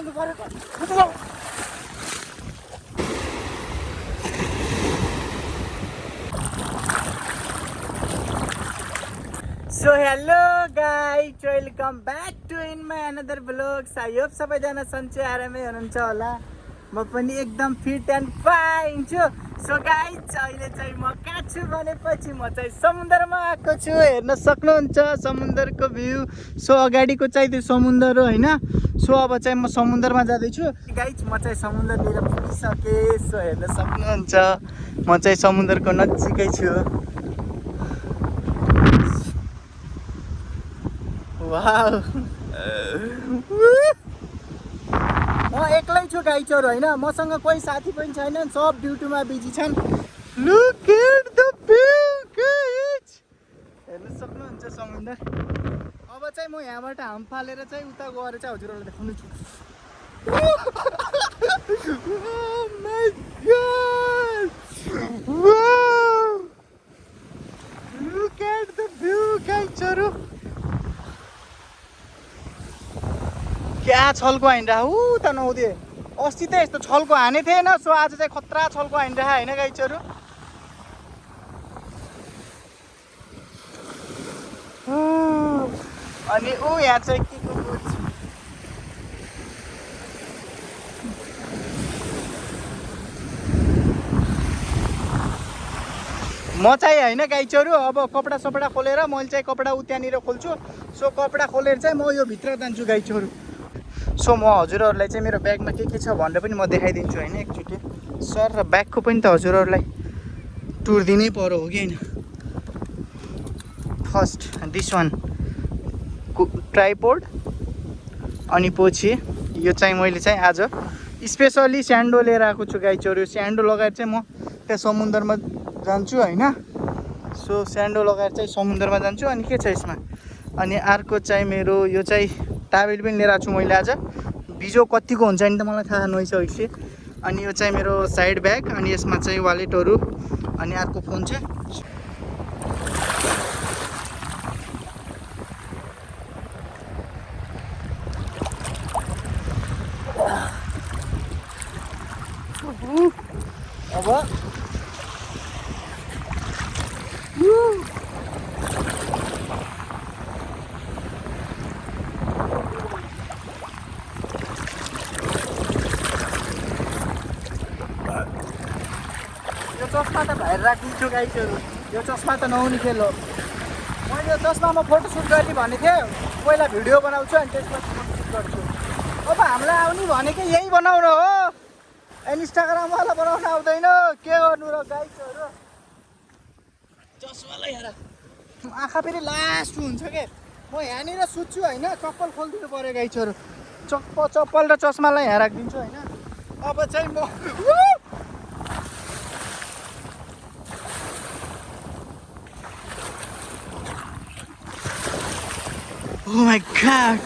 कुद्नु पर्यो so hello guys welcome back to in my another blogs. I hope सबैजना सन्चै आरामै हुनुहुन्छ होला। म पनि एकदम फिट एन्ड फाइन छु। सो गाइज अहिले चाहिँ म कहाँ छु भनेपछि म चाहिँ समुद्रमा आएको छु। हेर्न सक्नुहुन्छ समुद्रको भ्यू। सो अगाडिको चाहिँ त्यो समुद्र हो होइन। सो अब चाहिँ म समुद्रमा जाँदैछु गाइज। म चाहिँ समुद्रतिर पुगिसकेँ। सो हेर्न सक्नुहुन्छ म चाहिँ समुद्रको नजिकै छु। वाउ म एक्लै छु गाइचहरू होइन, मसँग कोही साथी पनि छैन, सब ड्युटीमा बिजी छन्। Look at the view guys, हेर्न सक्नुहुन्छ समुद्र। अब चाहिँ म यहाँबाट हाम फालेर चाहिँ उता गएर चाहिँ हजुरहरूलाई देखाउनु छु। Oh my God! Wow! Look at the view गाइजहरू। क्या छलको हानिरह त नहुँदै। अस्ति त यस्तो छलको हाने थिएन। सो आज चाहिँ खतरा छलको हानिरह होइन गाइजहरू। अनि यहाँ चाहिँ के को बुझ म चाहिँ होइन गाइजहरू। अब कपडा सपडा खोलेर मैले चाहिँ कपडा त्यहाँनिर खोल्छु। सो कपडा खोलेर चाहिँ म यो भित्र जान्छु गाइजहरू। सो म हजुरहरूलाई चाहिँ मेरो ब्यागमा के छ भनेर पनि म देखाइदिन्छु होइन एकचोटि। सर र ब्यागको पनि त हजुरहरूलाई टुर दिनै पर्यो हो कि होइन। फर्स्ट दिस वान ट्राइपोड, अनि पछि यो चाहिँ मैले चाहिँ आज स्पेसली स्यान्डो लिएर आएको छु गाइजहरू। स्यान्डो लगाएर चाहिँ म त्यहाँ समुद्रमा जान्छु होइन। सो स्यान्डो लगाएर चाहिँ समुद्रमा जान्छु। अनि के छ यसमा, अनि अर्को चाहिँ मेरो यो चाहिँ टावेल पनि लिएर आएको छु मैले आज। बिजो कतिको हुन्छ नि त मलाई थाहा नभइसकेपछि। अनि यो चाहिँ मेरो साइड ब्याग, अनि यसमा चाहिँ वालेटहरू, अनि अर्को फोन छ। अब यो चस्मा त बाहिर राखिदिन्छु गाइजहरू। यो चस्मा त नहुने खेल हो। मैले यो चस्मामा फोटोसुट गर्ने भनेको थिएँ। पहिला भिडियो बनाउँछु अनि त्यसपछि फोटोसुट गर्छु। अब हामीलाई आउने भनेको यही बनाउनु हो, इन्स्टाग्रामवाला बनाउन आउँदैन। के गर्नु र गाइजहरू। चस्मालाई हेर आँखा फेरि लास्ट हुन्छ के। म यहाँनिर सुत्छु होइन, चप्पल खोलिदिनु पऱ्यो गाइजहरू। चप्पल र चस्मालाई यहाँ राखिदिन्छु होइन। अब चाहिँ म Oh my God!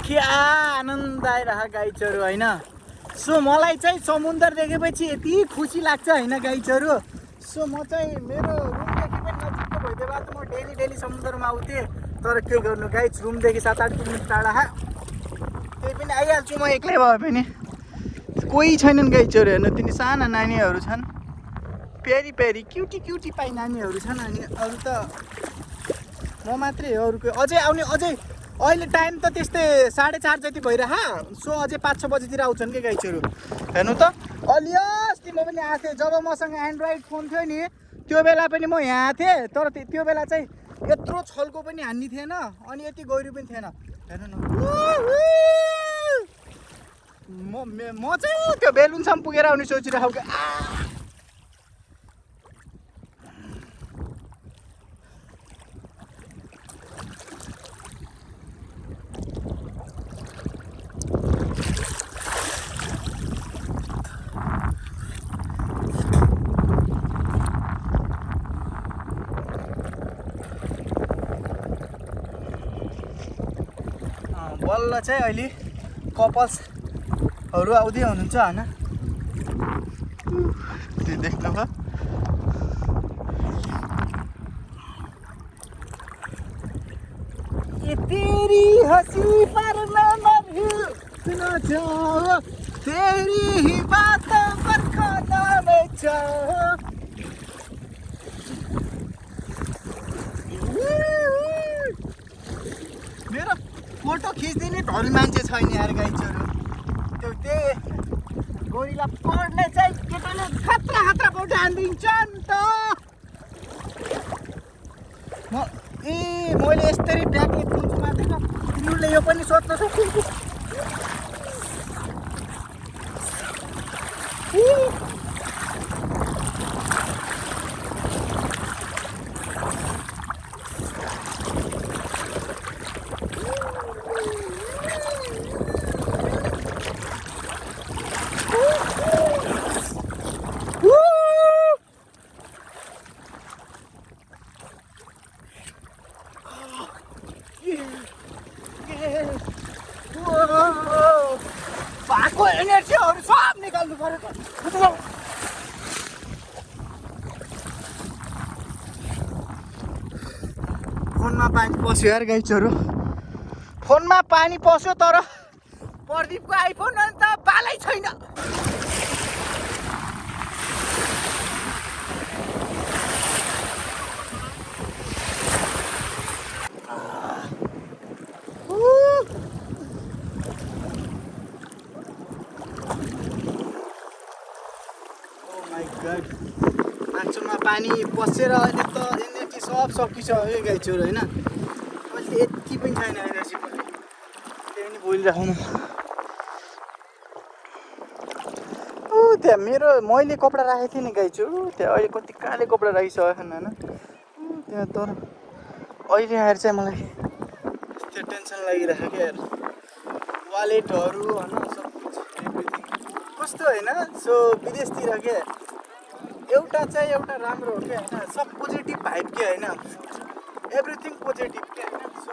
क्या आनन्द आइरह गाइजहरू होइन। सो मलाई चाहिँ समुद्र देखेपछि यति खुसी लाग्छ होइन गाइजहरू। सो म चाहिँ मेरो रुमदेखि पनि नजिकको भइदियो भए त म डेली समुद्रमा आउँथेँ। तर के गर्नु गाइज, रुमदेखि 7-8 किलोमिटर टाढा त्यही पनि आइहाल्छु म एक्लै भए पनि। कोही छैनन् गाइजहरू। हेर्नु तिनी साना नानीहरू छन्, प्यारी क्युटी पाइ नानीहरू छन्। अनि अरू त म मात्रै हो, अरू कोही अझै आउने। अझै अहिले टाइम त त्यस्तै 4:30 जति भइरह। सो अझै 5-6 बजीतिर आउँछन् क्या गाइजहरू। हेर्नु त अलि अस्ति म पनि आएको थिएँ। जब मसँग एन्ड्रोइड फोन थियो नि त्यो बेला पनि म यहाँ थिएँ। तर त्यो बेला चाहिँ यत्रो छलको पनि हान्ने थिएन, अनि यति गहिरो पनि थिएन। हेर्नु न म चाहिँ त्यो बेलुनसम्म पुगेर आउने सोचिरहेको क्या। बल्ल चाहिँ अहिले कपल्स हरू आउँदै हुनुहुन्छ होइन। त्यो देख्नुभयो। ये तेरी हंसी पर न जाओ, तेरी ही बातों पर खाना में जाओ। मेरो फोटो खिच्दिने ढल मान्छे छैन यार गाइजहरू। त्यो त्यही गोरीलाई पढ्ने चाहिँ केटाले खतरा खतरा फोटो हानिदिन्छ नि त। मैले यसरी ब्याग एथुन्छु माथेको तिमीहरूले यो पनि सोध्न सक्छु। भएको एनर्जीहरू सब निकाल्नु पर्यो त। फोनमा पानी पस्यो यार गाइजहरू। फोनमा पानी पस्यो तर प्रदीपको आइफोन अन्त बालै छैन। मान्छेमा पानी पसेर अहिले त एनर्जी सब सकिसक्यो गाइजहरू होइन। अहिले यति पनि छैन एनर्जी पनि। त्यही पनि बोलिराख्नु। त्यहाँ मेरो मैले कपडा राखेको थिएँ नि गाइजहरू। त्यहाँ अहिले कति कहाँले कपडा राखिसकेको छैन होइन त्यहाँ। तर अहिले आएर चाहिँ मलाई त्यो टेन्सन लागिरहेको क्या यार। वालेटहरू होइन सब कुछ कस्तो होइन। सो विदेशतिर के एउटा चाहिँ एउटा राम्रो हो क्या होइन। सब पोजिटिभ भाइब के होइन। एभ्रिथिङ पोजिटिभ के होइन। सो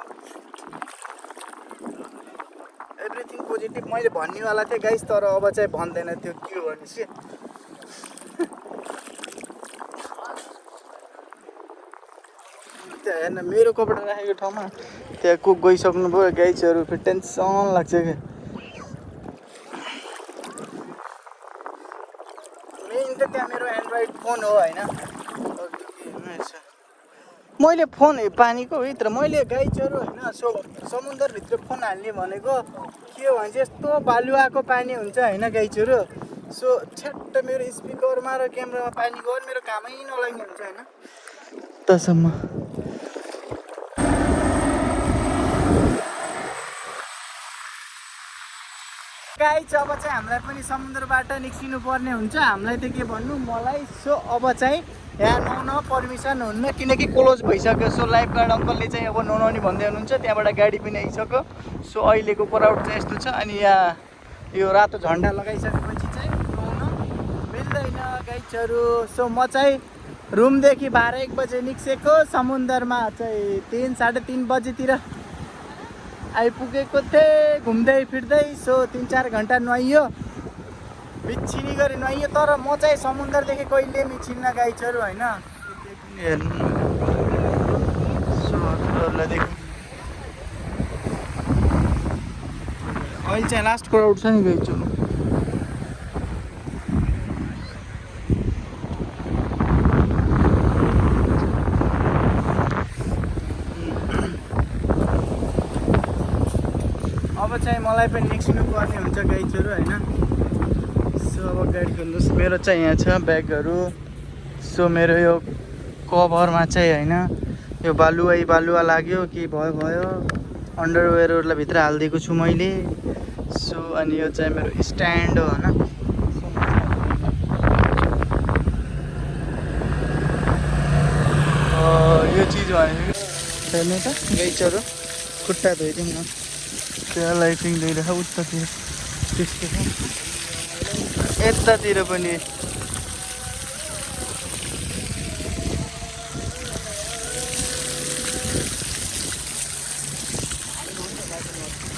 एभ्रिथिङ पोजिटिभ मैले भन्नेवाला थिएँ गाइस, तर अब चाहिँ भन्दैन त्यो के हो भनेपछि। त्यहाँ हेर्न मेरो कपडा राखेको ठाउँमा त्यहाँ को गइसक्नु भयो गाइजहरू। फेरि टेन्सन लाग्छ क्या। मेन त त्यहाँ मेरो एन्ड्रोइड फोन हो होइन। मैले फोन पानीको भित्र मैले गाइजहरू होइन सो समुद्रभित्र फोन हाल्ने भनेको के हो भने चाहिँ यस्तो बालुवाको पानी हुन्छ होइन गाइजहरू। सो छ्याट्ट मेरो स्पिकरमा र क्यामेरामा पानी गयो भने मेरो कामै नलाग्ने हुन्छ होइन तसम्म। गाइज अब चाहिँ हामीलाई पनि समुद्रबाट निस्किनु पर्ने हुन्छ। हामीलाई त के भन्नु मलाई। सो अब चाहिँ यहाँ नुहाउन पर्मिसन हुन्न किनकि क्लोज भइसक्यो। सो लाइफ गार्ड अङ्कलले चाहिँ अब नुहाउने भन्दै हुनुहुन्छ। त्यहाँबाट गाडी पनि आइसक्यो। सो अहिलेको क्राउड चाहिँ यस्तो छ। अनि यहाँ यो रातो झन्डा लगाइसकेपछि चाहिँ नुहाउन मिल्दैन गाइजहरू। सो म चाहिँ रुमदेखि 12-1 बजे निस्केको। समुद्रमा चाहिँ 3-3:30 बजेतिर आइपुगेको थिएँ घुम्दै फिर्दै। सो 3-4 घन्टा नुहाइयो, मिच्छिनी गरी नुहाइयो। तर म चाहिँ समुद्रदेखि कहिले मिच्छिन्न गाइजहरू होइन। अहिले चाहिँ लास्ट क्राउड छ नि गाइजहरू। अब चाहिँ मलाई पनि निस्किनु पर्ने हुन्छ गाइजहरू होइन। सो अब गाडी खोल्नुहोस्। मेरो चाहिँ यहाँ छ ब्यागहरू। सो मेरो यो कभरमा चाहिँ होइन यो बालुवा लाग्यो के भयो अन्डरवेयरहरूलाई भित्र हालिदिएको छु मैले। सो अनि यो चाहिँ मेरो स्ट्यान्ड हो होइन। यो चिज भनेको हेर्नु त गाइजहरू खुट्टा धोइदिउँ न। त्यहाँ लाइटिङ दिइरहेको उतातिर त्यस्तो छ। यतातिर पनि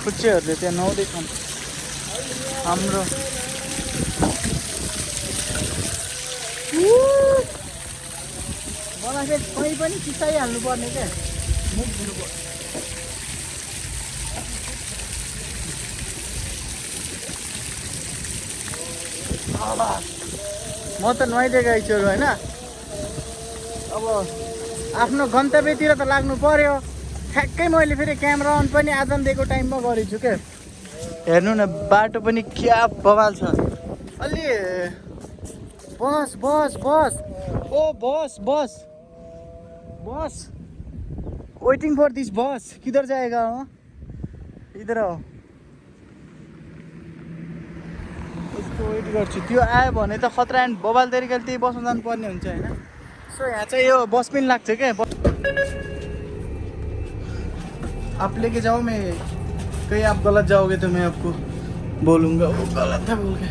खुच्चेहरूले त्यहाँ नुहाउँदै छन्। हाम्रो मलाई चाहिँ कहीँ पनि चिसाइहाल्नु पर्ने क्या मुख दिनु पर्छ। म त नुहाइदिए गाई चोरु होइन। अब आफ्नो गन्तव्यतिर त लाग्नु पर्यो। ठ्याक्कै मैले फेरि क्यामेरा अन पनि आजन दिएको टाइममा गरेछु क्या। हेर्नु न बाटो पनि क्या बवाल छ। अलि बस बस बस ओ बस बस बस वेटिङ फर दिस बस किधर जाएगा हो इधर हो। उसको वेट गर्छु त्यो आयो भने त खतरा एन्ड बवाल तरिकाले त्यही बसमा जानुपर्ने हुन्छ होइन। सो यहाँ चाहिँ यो बस पनि लाग्छ क्या। आप लेके जाओ मैं कहीं आप गलत जाओगे तो मैं आपको बोलूँगा वो गलत है बोल के।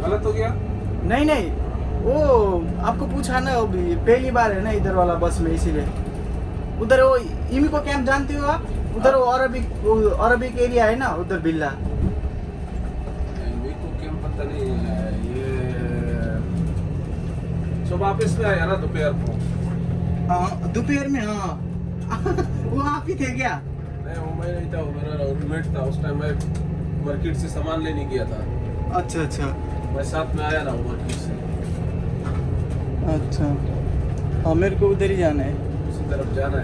गलत हो गया? नहीं नहीं वो आपको पूछा ना वो भी पहली बार है ना इधर वाला बस में इसीलिए। उधर वो इमी को कैंप जानते हो आप? उधर वो अरबिक एरिया है ना उधर बिल्ला। मेरे को कैंप पता नहीं है ये। सुबह आप इसमें आया ना दोपहर को? हाँ दोपहर में हाँ वो आप ही थे क्या? नहीं वो मैं नहीं था, वो मेरा रूममेट था। उस टाइम मैं मार्केट से सामान लेने गया था। अच्छा अच्छा मैं साथ में आया रहा हूँ मार्केट से। अच्छा हाँ मेरे को उधर ही जाना है। उसी तरफ जाना है।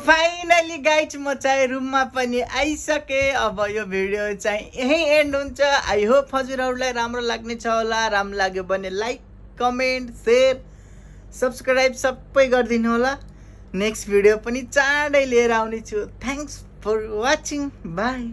फाइनली गाइज म चाहिँ रुममा पनि आइसकेँ। अब यो भिडियो चाहिँ यहीँ एन्ड हुन्छ। आई होप हजुरहरूलाई राम्रो लाग्ने छ होला। राम्रो लाग्यो भने लाइक कमेन्ट सेयर सब्सक्राइब सबै गरिदिनु होला। नेक्स्ट भिडियो पनि चाँडै लिएर आउने छु। Thanks for watching by.